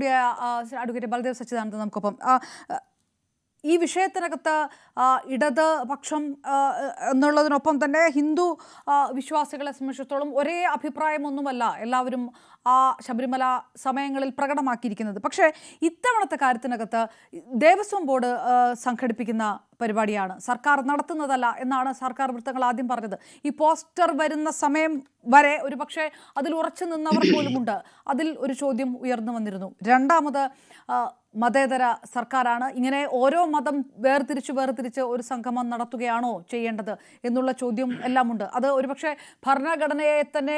കൂടിയായ അഡ്വക്കേറ്റ് ബൽദേവ് സച്ചിദാനന്ദൻ നമുക്കൊപ്പം. ഈ വിഷയത്തിനകത്ത് ഇടത് പക്ഷം എന്നുള്ളതിനൊപ്പം തന്നെ ഹിന്ദു വിശ്വാസികളെ സംബന്ധിച്ചിടത്തോളം ഒരേ അഭിപ്രായമൊന്നുമല്ല എല്ലാവരും ആ ശബരിമല സമയങ്ങളിൽ പ്രകടമാക്കിയിരിക്കുന്നത്. പക്ഷേ ഇത്തവണത്തെ കാര്യത്തിനകത്ത് ദേവസ്വം ബോർഡ് സംഘടിപ്പിക്കുന്ന പരിപാടിയാണ്, സർക്കാർ നടത്തുന്നതല്ല എന്നാണ് സർക്കാർ വൃത്തങ്ങൾ ആദ്യം പറഞ്ഞത്. ഈ പോസ്റ്റർ വരുന്ന സമയം വരെ ഒരു പക്ഷേ അതിൽ ഉറച്ചു നിന്നവർ പോലുമുണ്ട്. അതിൽ ഒരു ചോദ്യം ഉയർന്നു വന്നിരുന്നു. രണ്ടാമത് മതേതര സർക്കാരാണ്, ഇങ്ങനെ ഓരോ മതം വേർതിരിച്ച് ഒരു സംഗമം നടത്തുകയാണോ ചെയ്യേണ്ടത് എന്നുള്ള ചോദ്യം എല്ലാമുണ്ട്. അത് ഒരുപക്ഷെ ഭരണഘടനയെ തന്നെ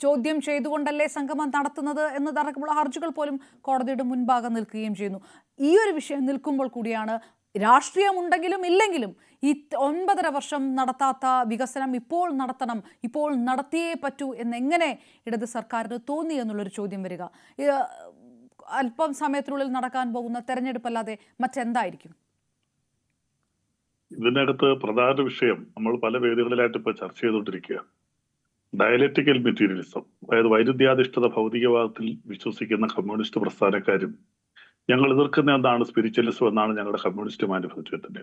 ചോദ്യം ചെയ്തുകൊണ്ടല്ലേ സംഗമം നടത്തുന്നത് എന്നതടക്കമുള്ള ഹർജികൾ പോലും കോടതിയുടെ മുൻപാകെ നിൽക്കുകയും ചെയ്യുന്നു. ഈ ഒരു വിഷയം നിൽക്കുമ്പോൾ കൂടിയാണ് രാഷ്ട്രീയമുണ്ടെങ്കിലും ഇല്ലെങ്കിലും ഈ 9.5 വർഷം നടത്താത്ത വികസനം ഇപ്പോൾ നടത്തണം, ഇപ്പോൾ നടത്തിയേ പറ്റൂ എന്നെങ്ങനെ ഇടത് സർക്കാരിന് തോന്നി എന്നുള്ളൊരു ചോദ്യം വരിക. അല്പം സമയത്തിനുള്ളിൽ നടക്കാൻ പോകുന്ന തെരഞ്ഞെടുപ്പല്ലാതെ മറ്റെന്തായിരിക്കും? ഇതിനകത്ത് പ്രധാന വിഷയം നമ്മൾ പല വേദികളിലായിട്ട് ഇപ്പൊ ചർച്ച ചെയ്തുകൊണ്ടിരിക്കുക ഡയലക്റ്റിക്കൽ മെറ്റീരിയലിസം, അതായത് വൈരുദ്ധ്യാധിഷ്ഠിത ഭൗതികവാദത്തിൽ വിശ്വസിക്കുന്ന കമ്മ്യൂണിസ്റ്റ് പ്രസ്ഥാനക്കാരും ഞങ്ങൾ എതിർക്കുന്ന എന്താണ് സ്പിരിച്വലിസം എന്നാണ് ഞങ്ങളുടെ കമ്മ്യൂണിസ്റ്റ് മാനിഫെസ്റ്റോയിൽ തന്നെ.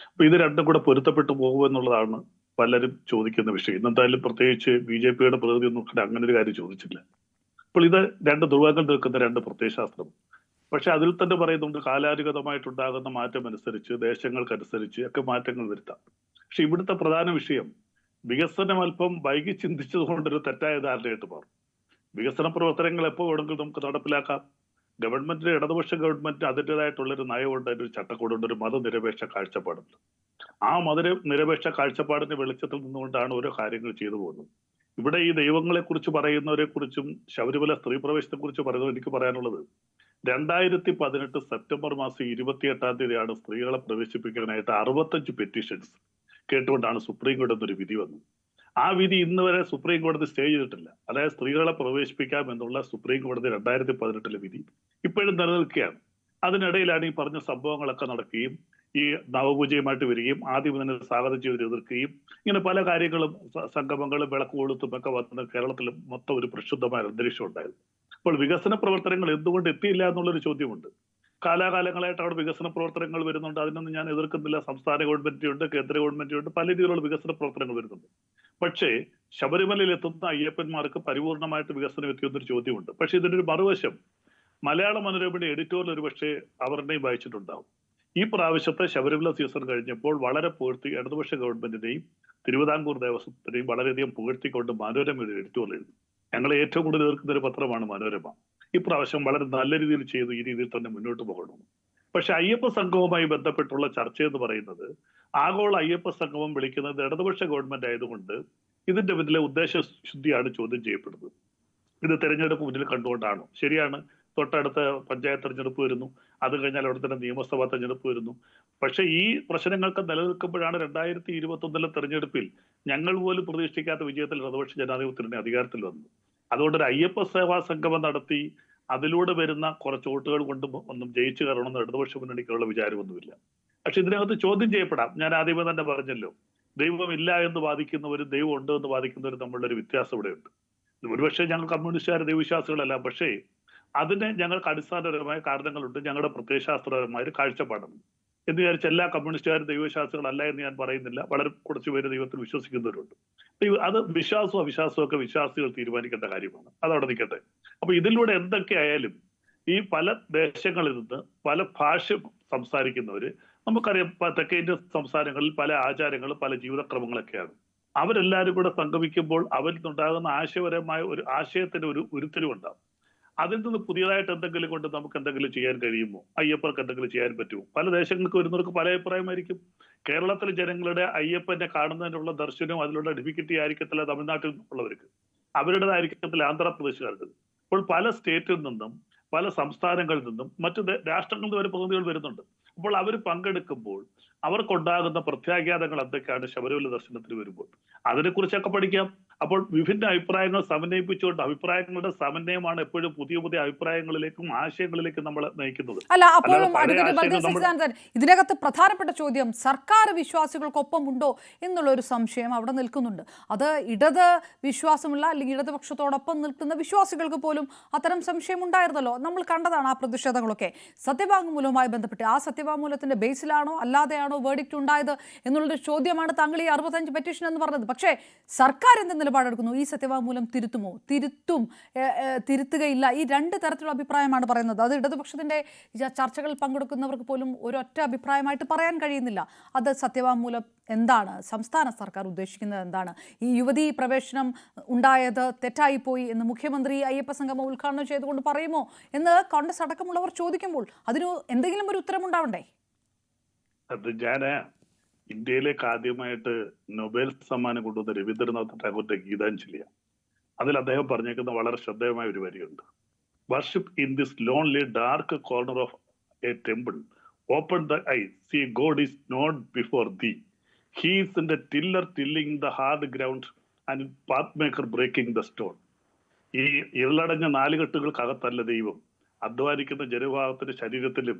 അപ്പൊ ഇത് രണ്ടും കൂടെ പൊരുത്തപ്പെട്ടു പോകുമെന്നുള്ളതാണ് പലരും ചോദിക്കുന്ന വിഷയം. ഇന്നെന്തായാലും പ്രത്യേകിച്ച് BJPയുടെ പ്രതിനിധി ഒന്നും അങ്ങനെ ഒരു കാര്യം ചോദിച്ചില്ല. അപ്പോൾ ഇത് രണ്ട് ധ്രുവങ്ങൾ നിൽക്കുന്ന രണ്ട് പ്രത്യയശാസ്ത്രം. പക്ഷെ അതിൽ തന്നെ പറയുന്നുണ്ട് കാലാനുഗതമായിട്ടുണ്ടാകുന്ന മാറ്റം അനുസരിച്ച് ദേശങ്ങൾക്കനുസരിച്ച് ഒക്കെ മാറ്റങ്ങൾ വരുത്താം. പക്ഷെ ഇവിടുത്തെ പ്രധാന വിഷയം വികസനം അല്പം വൈകി ചിന്തിച്ചത് കൊണ്ടൊരു തെറ്റായ ധാരണയായിട്ട് മാറും. വികസന പ്രവർത്തനങ്ങൾ എപ്പോൾ വേണമെങ്കിലും നമുക്ക് നടപ്പിലാക്കാം. ഗവൺമെന്റിന്, ഇടതുപക്ഷ ഗവൺമെന്റിന് അതിൻ്റെതായിട്ടുള്ളൊരു നയമുണ്ട്, അതിൻ്റെ ഒരു ചട്ടക്കൂടുണ്ട്, ഒരു മതനിരപേക്ഷ കാഴ്ചപ്പാടുണ്ട്. ആ മതനിരപേക്ഷ കാഴ്ചപ്പാടിന്റെ വെളിച്ചത്തിൽ നിന്നുകൊണ്ടാണ് ഓരോ കാര്യങ്ങൾ ചെയ്തു പോകുന്നത്. ഇവിടെ ഈ ദൈവങ്ങളെ കുറിച്ച് പറയുന്നവരെ കുറിച്ചും ശബരിമല സ്ത്രീ പ്രവേശത്തെ കുറിച്ച് പറയുന്നത് എനിക്ക് പറയാനുള്ളത് 2018 സെപ്റ്റംബർ മാസം 28 സ്ത്രീകളെ പ്രവേശിപ്പിക്കാനായിട്ട് 65 പെറ്റീഷൻസ് കേട്ടുകൊണ്ടാണ് സുപ്രീം കോടതി ഒരു വിധി വന്നത്. ആ വിധി ഇന്ന് വരെ സുപ്രീം കോടതി സ്റ്റേ ചെയ്തിട്ടില്ല. അതായത് സ്ത്രീകളെ പ്രവേശിപ്പിക്കാം എന്നുള്ള സുപ്രീം കോടതി 2018 വിധി ഇപ്പോഴും നിലനിൽക്കുകയാണ്. അതിനിടയിലാണ് ഈ പറഞ്ഞ സംഭവങ്ങളൊക്കെ നടക്കുകയും ഈ നവപൂജയുമായിട്ട് വരികയും ആദ്യം തന്നെ സ്വാഗതം ചെയ്ത് എതിർക്കുകയും ഇങ്ങനെ പല കാര്യങ്ങളും സംഗമങ്ങളും വിളക്ക് കൊളുത്തും ഒക്കെ വന്ന് കേരളത്തിൽ മൊത്തം ഒരു പ്രക്ഷുബ്ധമായ അന്തരീക്ഷം ഉണ്ടായിരുന്നു. അപ്പോൾ വികസന പ്രവർത്തനങ്ങൾ എന്തുകൊണ്ട് എത്തിയില്ല എന്നുള്ളൊരു ചോദ്യമുണ്ട്. കാലാകാലങ്ങളായിട്ട് അവിടെ വികസന പ്രവർത്തനങ്ങൾ വരുന്നുണ്ട്, അതിനൊന്നും ഞാൻ എതിർക്കുന്നില്ല. സംസ്ഥാന ഗവൺമെന്റുണ്ട്, കേന്ദ്ര ഗവൺമെന്റുണ്ട്, പല രീതിയിലുള്ള വികസന പ്രവർത്തനങ്ങൾ വരുന്നുണ്ട്. പക്ഷേ ശബരിമലയിൽ എത്തുന്ന അയ്യപ്പന്മാർക്ക് പരിപൂർണമായിട്ട് വികസനം എത്തിയെന്നൊരു ചോദ്യമുണ്ട്. പക്ഷെ ഇതിന്റെ ഒരു മറുവശം മലയാള മനോരമയുടെ എഡിറ്റോറിയൽ ഒരുപക്ഷെ അവരുടെയും വായിച്ചിട്ടുണ്ടാവും. ഈ പ്രാവശ്യത്തെ ശബരിമല സീസൺ കഴിഞ്ഞപ്പോൾ വളരെ പുകഴ്ത്തി ഇടതുപക്ഷ ഗവൺമെന്റിനെയും തിരുവിതാംകൂർ ദേവസ്വത്തിനെയും വളരെയധികം പുകഴ്ത്തിക്കൊണ്ട് മനോരമയുടെ എഡിറ്റോറിയൽ എഴുതി. ഞങ്ങളെ ഏറ്റവും കൂടുതൽ എതിർക്കുന്ന ഒരു പത്രമാണ് മനോരമ. ഇപ്രാവശ്യം വളരെ നല്ല രീതിയിൽ ചെയ്തു, ഈ രീതിയിൽ തന്നെ മുന്നോട്ട് പോകണം. പക്ഷെ അയ്യപ്പ സംഗമവുമായി ബന്ധപ്പെട്ടുള്ള ചർച്ച എന്ന് പറയുന്നത് ആഗോള അയ്യപ്പ സംഗമം വിളിക്കുന്നത് ഇടതുപക്ഷ ഗവൺമെന്റ് ആയതുകൊണ്ട് ഇതിന്റെ പിന്നിലെ ഉദ്ദേശ ശുദ്ധിയാണ് ചോദ്യം ചെയ്യപ്പെടുന്നത്. ഇത് തെരഞ്ഞെടുപ്പ് മുന്നിൽ കണ്ടുകൊണ്ടാണോ? ശരിയാണ്, തൊട്ടടുത്ത പഞ്ചായത്ത് തെരഞ്ഞെടുപ്പ് വരുന്നു, അത് കഴിഞ്ഞാൽ അവിടെ തന്നെ നിയമസഭാ തെരഞ്ഞെടുപ്പ് വരുന്നു. പക്ഷെ ഈ പ്രശ്നങ്ങൾക്ക് നിലനിൽക്കുമ്പോഴാണ് 2021 തെരഞ്ഞെടുപ്പിൽ ഞങ്ങൾ പോലും പ്രതീക്ഷിക്കാത്ത വിജയത്തിൽ ഇടതുപക്ഷ ജനാധിപത്യത്തിന്റെ അധികാരത്തിൽ വന്നു. അതുകൊണ്ട് ഒരു അയ്യപ്പ സേവാ സംഗമം നടത്തി അതിലൂടെ വരുന്ന കുറച്ച് വോട്ടുകൾ കൊണ്ടും ഒന്നും ജയിച്ചു കയറണമെന്ന് ഇടതുപക്ഷ മുന്നണിക്കുള്ള വിചാരമൊന്നുമില്ല. പക്ഷെ ഇതിനകത്ത് ചോദ്യം ചെയ്യപ്പെടാം. ഞാൻ ആദ്യമേ തന്നെ പറഞ്ഞല്ലോ, ദൈവം ഇല്ല എന്ന് വാദിക്കുന്നവരും ദൈവം ഉണ്ട് എന്ന് വാദിക്കുന്നവരും തമ്മിലുള്ള ഒരു വ്യത്യാസം ഇവിടെയുണ്ട്. ഒരുപക്ഷെ ഞങ്ങൾ കമ്മ്യൂണിസ്റ്റുകാർ ദൈവവിശ്വാസികളല്ല, പക്ഷേ അതിന് ഞങ്ങൾക്ക് അടിസ്ഥാനപരമായ കാരണങ്ങളുണ്ട്, ഞങ്ങളുടെ പ്രത്യയശാസ്ത്രപരമായ ഒരു കാഴ്ചപ്പാടുണ്ട്. എന്ന് വിചാരിച്ച് എല്ലാ കമ്മ്യൂണിസ്റ്റുകാരും ദൈവവിശ്വാസികളല്ല എന്ന് ഞാൻ പറയുന്നില്ല. വളരെ കുറച്ച് പേര് ദൈവത്തിൽ വിശ്വസിക്കുന്നവരുണ്ട്. അത് വിശ്വാസവും അവിശ്വാസവും ഒക്കെ വിശ്വാസികൾ തീരുമാനിക്കേണ്ട കാര്യമാണ്, അതവിടെ നിൽക്കട്ടെ. അപ്പൊ ഇതിലൂടെ എന്തൊക്കെയായാലും ഈ പല ദേശങ്ങളിൽ നിന്ന് പല ഭാഷ സംസാരിക്കുന്നവര്, നമുക്കറിയാം തെക്കേ ഇന്ത്യൻ സംസ്ഥാനങ്ങളിൽ പല ആചാരങ്ങളും പല ജീവിതക്രമങ്ങളൊക്കെയാണ്. അവരെല്ലാവരും കൂടെ സംഗമിക്കുമ്പോൾ അവരിൽ നിന്നുണ്ടാകുന്ന ആശയപരമായ ഒരു ആശയത്തിന് ഒരു ഉരുത്തിരിവുണ്ടാവും. അതിൽ നിന്ന് പുതിയതായിട്ട് എന്തെങ്കിലും കൊണ്ട് നമുക്ക് എന്തെങ്കിലും ചെയ്യാൻ കഴിയുമോ? അയ്യപ്പർക്ക് എന്തെങ്കിലും ചെയ്യാൻ പറ്റുമോ? പല ദേശങ്ങൾക്ക് വരുന്നവർക്ക് പല അഭിപ്രായമായിരിക്കും. കേരളത്തിലെ ജനങ്ങളുടെ അയ്യപ്പനെ കാണുന്നതിനുള്ള ദർശനവും അതിലുള്ള ഡിഫിക്കൽറ്റി ആയിരിക്കത്തില്ല തമിഴ്നാട്ടിൽ ഉള്ളവർക്ക്, അവരുടേതായിരിക്കത്തില്ല ആന്ധ്രാപ്രദേശുകാർക്ക്. അപ്പോൾ പല സ്റ്റേറ്റിൽ നിന്നും പല സംസ്ഥാനങ്ങളിൽ നിന്നും മറ്റു രാഷ്ട്രങ്ങളിൽ നിന്ന് വരെ പ്രതിനിധികൾ വരുന്നുണ്ട്. അപ്പോൾ അവർ പങ്കെടുക്കുമ്പോൾ അവർക്കുണ്ടാകുന്ന പ്രത്യാഘാതങ്ങൾ എന്തൊക്കെയാണ് ശബരിമല ദർശനത്തിന് വരുമ്പോൾ അതിനെക്കുറിച്ചൊക്കെ പഠിക്കാം. അപ്പോൾ വിഭിന്ന അഭിപ്രായങ്ങൾ സമന്വയിപ്പിച്ചുകൊണ്ട് അഭിപ്രായങ്ങളുടെ സമന്വയമാണ് എപ്പോഴും പുതിയ പുതിയ അഭിപ്രായങ്ങളിലേക്കും ആശയങ്ങളിലേക്കും നമ്മളെ നയിക്കുന്നത്. അല്ല, അല്ലാതെ അപ്പോഴും പഴയ അഡ്വക്കേറ്റ് ആശയങ്ങൾ ബൽദേവ് നമ്മൾ സച്ചിദാനന്ദൻ, ഇതിനകത്ത് പ്രധാനപ്പെട്ട ചോദ്യം സർക്കാർ വിശ്വാസികൾക്കൊപ്പം ഉണ്ടോ എന്നുള്ളൊരു സംശയം അവിടെ നിൽക്കുന്നുണ്ട്. അത് ഇടത് വിശ്വാസമുള്ള അല്ലെങ്കിൽ ഇടതുപക്ഷത്തോടൊപ്പം നിൽക്കുന്ന വിശ്വാസികൾക്ക് പോലും അത്തരം സംശയം ഉണ്ടായിരുന്നല്ലോ. നമ്മൾ കണ്ടതാണ് ആ പ്രതിഷേധങ്ങളൊക്കെ. സത്യവാങ്മൂലവുമായി ബന്ധപ്പെട്ട് ആ സത്യവാങ്മൂലത്തിന്റെ ബേസിലാണോ അല്ലാതെയാണോ വേർഡിക്റ്റ് ഉണ്ടായത് എന്നുള്ളൊരു ചോദ്യമാണ് താങ്കൾ ഈ 65 പെറ്റീഷൻ എന്ന് പറഞ്ഞത്. പക്ഷേ സർക്കാർ എന്ത് നിലപാടെടുക്കുന്നു? ഈ സത്യവാങ്മൂലം തിരുത്തുമോ? തിരുത്തുകയില്ല? ഈ രണ്ട് തരത്തിലുള്ള അഭിപ്രായമാണ് പറയുന്നത്. അത് ഇടതുപക്ഷത്തിന്റെ ചർച്ചകളിൽ പങ്കെടുക്കുന്നവർക്ക് പോലും ഒരൊറ്റ അഭിപ്രായമായിട്ട് പറയാൻ കഴിയുന്നില്ല. അത് സത്യവാങ്മൂലം എന്താണ്, സംസ്ഥാന സർക്കാർ ഉദ്ദേശിക്കുന്നത് എന്താണ്, ഈ യുവതീ പ്രവേശനം ഉണ്ടായത് തെറ്റായിപ്പോയി എന്ന് മുഖ്യമന്ത്രി അയ്യപ്പ സംഗമം ഉദ്ഘാടനം ചെയ്തുകൊണ്ട് പറയുമോ എന്ന് കോൺഗ്രസ് അടക്കമുള്ളവർ ചോദിക്കുമ്പോൾ അതിന് എന്തെങ്കിലും ഒരു ഉത്തരമുണ്ടാവണ്ടേ? അത് ഞാന് ഇന്ത്യയിലേക്ക് ആദ്യമായിട്ട് നൊബേൽ സമ്മാനം കൊണ്ടുവന്ന രവീന്ദ്രനാഥ് ടാഗോറിന്റെ ഗീതാഞ്ജലിയാണ്. അതിൽ അദ്ദേഹം പറഞ്ഞേക്കുന്ന വളരെ ശ്രദ്ധേയമായ ഒരു വരിയുണ്ട്. Worship in this lonely dark corner of a temple, open the eye, see God is not before thee, he is in the tiller tilling the hard ground and path maker breaking the stone. ഈ ഇരുളടഞ്ഞ നാലുകെട്ടുകൾക്കകത്തല്ല ദൈവം, അധ്വാനിക്കുന്ന ജനവിഭാഗത്തിന്റെ ശരീരത്തിലും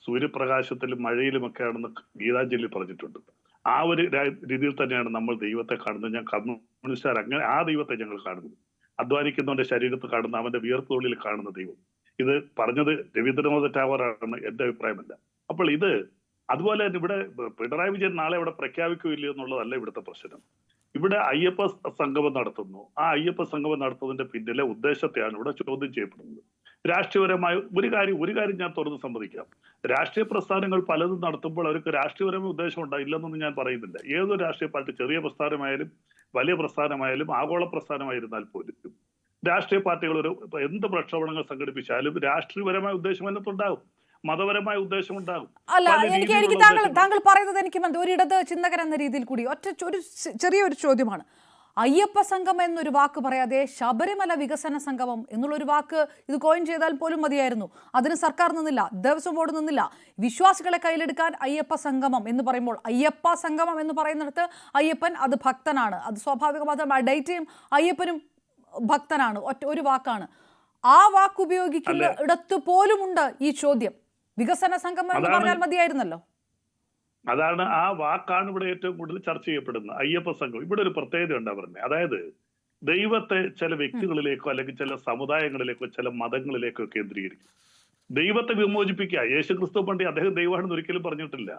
സൂര്യപ്രകാശത്തിലും മഴയിലുമൊക്കെയാണെന്ന് ഗീതാഞ്ജലി പറഞ്ഞിട്ടുണ്ട്. ആ ഒരു രീതിയിൽ തന്നെയാണ് നമ്മൾ ദൈവത്തെ കാണുന്നത്. ഞാൻ കമ്മ്യൂണിസ്റ്റുകാർ അങ്ങനെ ആ ദൈവത്തെ ഞങ്ങൾ കാണുന്നത്. അധ്വാനിക്കുന്നവന്റെ ശരീരത്തിൽ കാണുന്ന, അവന്റെ വിയർപ്പുള്ളിൽ കാണുന്ന ദൈവം. ഇത് പറഞ്ഞത് രവീന്ദ്രനാഥ് ടാഗോറാണ്, എന്റെ അഭിപ്രായമല്ല. അപ്പോൾ ഇത് അതുപോലെ തന്നെ ഇവിടെ പിണറായി വിജയൻ നാളെ ഇവിടെ പ്രഖ്യാപിക്കുകയില്ല എന്നുള്ളതല്ല ഇവിടുത്തെ പ്രശ്നം. ഇവിടെ അയ്യപ്പ സംഗമം നടത്തുന്നു. ആ അയ്യപ്പ സംഗമം നടത്തുന്നതിന്റെ പിന്നിലെ ഉദ്ദേശത്തെയാണ് ഇവിടെ ചോദ്യം ചെയ്യപ്പെടുന്നത്. രാഷ്ട്രീയപരമായ ഒരു കാര്യം ഞാൻ തുറന്ന് സമ്മതിക്കാം. രാഷ്ട്രീയ പ്രസ്ഥാനങ്ങൾ പലതും നടത്തുമ്പോൾ അവർക്ക് രാഷ്ട്രീയപരമായ ഉദ്ദേശം ഉണ്ടായില്ലെന്നൊന്നും ഞാൻ പറയുന്നില്ല. ഏതൊരു രാഷ്ട്രീയ പാർട്ടി, ചെറിയ പ്രസ്ഥാനമായാലും വലിയ പ്രസ്ഥാനമായാലും ആഗോള പ്രസ്ഥാനമായിരുന്നാൽ പോലും രാഷ്ട്രീയ പാർട്ടികൾ എന്ത് പ്രക്ഷോഭങ്ങൾ സംഘടിപ്പിച്ചാലും രാഷ്ട്രീയപരമായ ഉദ്ദേശം അതിനകത്തുണ്ടാകും, മതപരമായ ഉദ്ദേശം ഉണ്ടാകും. അല്ല, എനിക്ക് താങ്കൾ പറയുന്നത് എനിക്ക് ഒരു ഇടത് ചിന്തകൻ എന്ന രീതിയിൽ കൂടി ഒരു ചെറിയൊരു ചോദ്യമാണ്. അയ്യപ്പ സംഗമം എന്നൊരു വാക്ക് പറയാതെ ശബരിമല വികസന സംഗമം എന്നുള്ളൊരു വാക്ക് ഇത് കോയിൻ ചെയ്താൽ പോലും മതിയായിരുന്നു. അതിന് സർക്കാർ നിന്നില്ല, ദേവസ്വം ബോർഡ് നിന്നില്ല. വിശ്വാസികളെ കയ്യിലെടുക്കാൻ അയ്യപ്പ സംഗമം എന്ന് പറയുമ്പോൾ, അയ്യപ്പ സംഗമം എന്ന് പറയുന്നിടത്ത് അയ്യപ്പൻ അത് ഭക്തനാണ്, അത് സ്വാഭാവികമായിട്ടും ആ ഡേറ്റയും അയ്യപ്പനും ഭക്തനാണ്, ഒരു വാക്കാണ്. ആ വാക്ക് ഉപയോഗിക്കുന്ന ഇടത്ത് പോലുമുണ്ട് ഈ ചോദ്യം. വികസന സംഗമം എന്ന് പറഞ്ഞാൽ മതിയായിരുന്നല്ലോ. അതാണ്, ആ വാക്കാണ് ഇവിടെ ഏറ്റവും കൂടുതൽ ചർച്ച ചെയ്യപ്പെടുന്നത്. അയ്യപ്പ സംഘം ഇവിടെ ഒരു പ്രത്യേകത ഉണ്ടാ പറഞ്ഞത്. അതായത് ദൈവത്തെ ചില വ്യക്തികളിലേക്കോ അല്ലെങ്കിൽ ചില സമുദായങ്ങളിലേക്കോ ചില മതങ്ങളിലേക്കോ കേന്ദ്രീകരിക്കും. ദൈവത്തെ വിമോചിപ്പിക്കുക. യേശു ക്രിസ്തു പണ്ടി അദ്ദേഹം ദൈവമാണെന്ന് ഒരിക്കലും പറഞ്ഞിട്ടില്ല.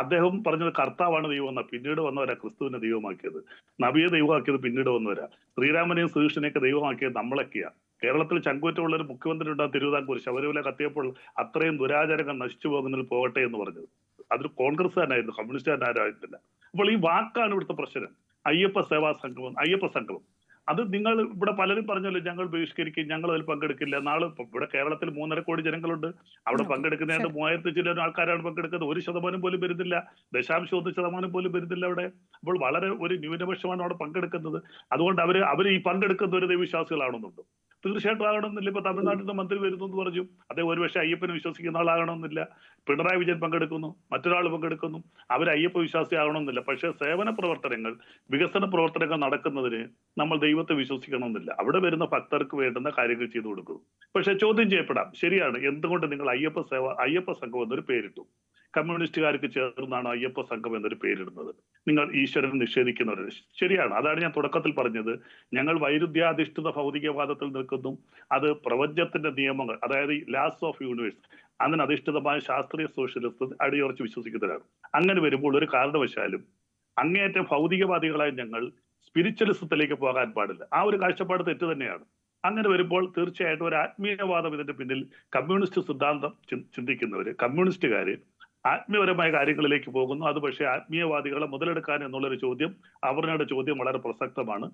അദ്ദേഹം പറഞ്ഞത് കർത്താവാണ് ദൈവം എന്നാ. പിന്നീട് വന്നവരാ ക്രിസ്തുവിനെ ദൈവമാക്കിയത്, നബിയെ ദൈവമാക്കിയത് പിന്നീട് വന്നവരാ. ശ്രീരാമനെയും ശ്രീകൃഷ്ണനെയൊക്കെ ദൈവമാക്കിയത് നമ്മളൊക്കെയാ. കേരളത്തിൽ ചങ്കുവറ്റുള്ള ഒരു മുഖ്യമന്ത്രി ഉണ്ടാകും തിരുവിതാംകൂർ. ശബരിമല കത്തിയപ്പോൾ അത്രയും ദുരാചാരങ്ങൾ നശിച്ചു പോകുന്നതിൽ പോകട്ടെ എന്ന് പറഞ്ഞത്. അതൊരു കോൺഗ്രസ്സുകാരനായിരുന്നു, കമ്മ്യൂണിസ്റ്റുകാരനായിരുന്നില്ല. അപ്പോൾ ഈ വാക്കാണ് ഇവിടുത്തെ പ്രശ്നം. അയ്യപ്പ സേവാ സംഗമം, അയ്യപ്പ സംഗമം. അത് നിങ്ങൾ ഇവിടെ പലരും പറഞ്ഞല്ലോ, ഞങ്ങൾ ബഹിഷ്കരിക്കും, ഞങ്ങൾ അതിൽ പങ്കെടുക്കില്ല. നാളെ ഇവിടെ കേരളത്തിൽ 3.5 കോടി ജനങ്ങളുണ്ട്. അവിടെ പങ്കെടുക്കുന്നതിന്റെ 3000 ചില ആൾക്കാരാണ് പങ്കെടുക്കുന്നത്. 1% പോലും വരുന്നില്ല, 0.1% പോലും വരുന്നില്ല അവിടെ. അപ്പോൾ വളരെ ഒരു ന്യൂനപക്ഷമാണ് അവിടെ പങ്കെടുക്കുന്നത്. അതുകൊണ്ട് അവർ ഈ പങ്കെടുക്കുന്ന ഒരു ദൈവവിശ്വാസികളാണെന്നുണ്ടോ? തീർച്ചയായിട്ടും ആകണമെന്നില്ല. ഇപ്പൊ തമിഴ്നാട്ടിൽ നിന്ന് മന്ത്രി വരുന്നു എന്ന് പറഞ്ഞു, അദ്ദേഹം ഒരുപക്ഷെ അയ്യപ്പനെ വിശ്വസിക്കുന്ന ആളാകണമെന്നില്ല. പിണറായി വിജയൻ പങ്കെടുക്കുന്നു, മറ്റൊരാൾ പങ്കെടുക്കുന്നു, അവർ അയ്യപ്പ വിശ്വാസി ആകണമെന്നില്ല. പക്ഷെ സേവന പ്രവർത്തനങ്ങൾ, വികസന പ്രവർത്തനങ്ങൾ നടക്കുന്നതിന് നമ്മൾ ദൈവത്തെ വിശ്വസിക്കണമെന്നില്ല. അവിടെ വരുന്ന ഭക്തർക്ക് വേണ്ടുന്ന കാര്യങ്ങൾ ചെയ്തു കൊടുക്കുന്നു. പക്ഷെ ചോദ്യം ചെയ്യപ്പെടാം, ശരിയാണ്, എന്തുകൊണ്ട് നിങ്ങൾ അയ്യപ്പ സംഘം എന്നൊരു പേരിട്ടു? കമ്മ്യൂണിസ്റ്റുകാർക്ക് ചേർന്നാണ് അയ്യപ്പ സംഘം എന്നൊരു പേരിടുന്നത്. നിങ്ങൾ ഈശ്വരനെ നിഷേധിക്കുന്നവർ. ശരിയാണ്, അതാണ് ഞാൻ തുടക്കത്തിൽ പറഞ്ഞത്. ഞങ്ങൾ വൈരുദ്ധ്യാധിഷ്ഠിത ഭൗതികവാദത്തിൽ നിൽക്കുന്നു. അത് പ്രപഞ്ചത്തിന്റെ നിയമങ്ങൾ, അതായത് ലാസ് ഓഫ് യൂണിവേഴ്സ്, അതിനധിഷ്ഠിതമായ ശാസ്ത്രീയ സോഷ്യലിസ്റ്റ് അടിയുറച്ച് വിശ്വസിക്കുന്നവരാണ്. അങ്ങനെ വരുമ്പോൾ ഒരു കാരണവശാലും അങ്ങേയറ്റം ഭൗതികവാദികളായി ഞങ്ങൾ സ്പിരിച്വലിസത്തിലേക്ക് പോകാൻ പാടില്ല. ആ ഒരു കാഴ്ചപ്പാട് തെറ്റ് തന്നെയാണ്. അങ്ങനെ വരുമ്പോൾ തീർച്ചയായിട്ടും ഒരു ആത്മീയവാദം ഇതിന്റെ പിന്നിൽ, കമ്മ്യൂണിസ്റ്റ് സിദ്ധാന്തം ചിന്തിക്കുന്നവര്, കമ്മ്യൂണിസ്റ്റുകാര് ആത്മീയപരമായ കാര്യങ്ങളിലേക്ക് പോകുന്നു. അത് പക്ഷേ ആത്മീയവാദികളെ മുതലെടുക്കാൻ എന്നുള്ളൊരു ചോദ്യം, അവരുടെ ചോദ്യം വളരെ പ്രസക്തമാണ്.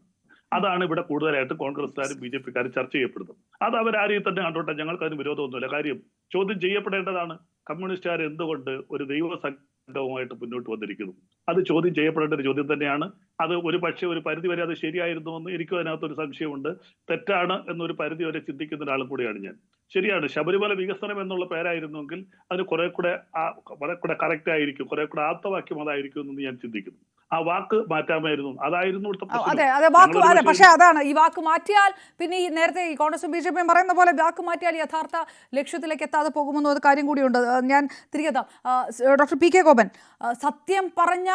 അതാണ് ഇവിടെ കൂടുതലായിട്ട് കോൺഗ്രസ്സുകാരും ബി ജെ പിക്കാരും ചർച്ച ചെയ്യപ്പെടുന്നത്. അത് അവരാരെയും തന്നെ കണ്ടോട്ടെ, ഞങ്ങൾക്ക് അതിന് വിരോധമൊന്നുമില്ല. കാര്യം ചോദ്യം ചെയ്യപ്പെടേണ്ടതാണ്. കമ്മ്യൂണിസ്റ്റുകാർ എന്തുകൊണ്ട് ഒരു ദൈവ ഘട്ടവുമായിട്ട് മുന്നോട്ട് വന്നിരിക്കുന്നു. അത് ചോദ്യം ചെയ്യപ്പെടേണ്ട ഒരു ചോദ്യം തന്നെയാണ്. അത് ഒരു പക്ഷേ ഒരു പരിധി വരെ അത് ശരിയായിരുന്നു എന്ന് എനിക്കും അതിനകത്തൊരു സംശയമുണ്ട്. തെറ്റാണ് എന്നൊരു പരിധി വരെ ചിന്തിക്കുന്ന ഒരാളും കൂടിയാണ് ഞാൻ. ശരിയാണ്, ശബരിമല വികസനം എന്നുള്ള പേരായിരുന്നുവെങ്കിൽ അതിന് കുറെ കൂടെ കറക്റ്റ് ആയിരിക്കും, കുറെ കൂടെ ആപ്തവാക്യം അതായിരിക്കും എന്ന് ഞാൻ ചിന്തിക്കുന്നു. ആ വാക്ക് മാറ്റാമായിരുന്നു, അതായിരുന്നു ഇവിടുത്തെ പ്രശ്നം. അതെ വാക്ക് അതെ, പക്ഷേ അതാണ് ഈ വാക്ക് മാറ്റിയാൽ പിന്നെ ഈ നേരത്തെ ഈ കോൺഗ്രസും BJP-യും പറയുന്ന പോലെ വാക്ക് മാറ്റിയാൽ യഥാർത്ഥ ലക്ഷ്യത്തിലേക്ക് എത്താതെ പോകുമെന്നൊരു കാര്യം കൂടിയുണ്ട്. ഞാൻ തിരികെ ഡോക്ടർ PK ഗോപൻ, സത്യം പറഞ്ഞാൽ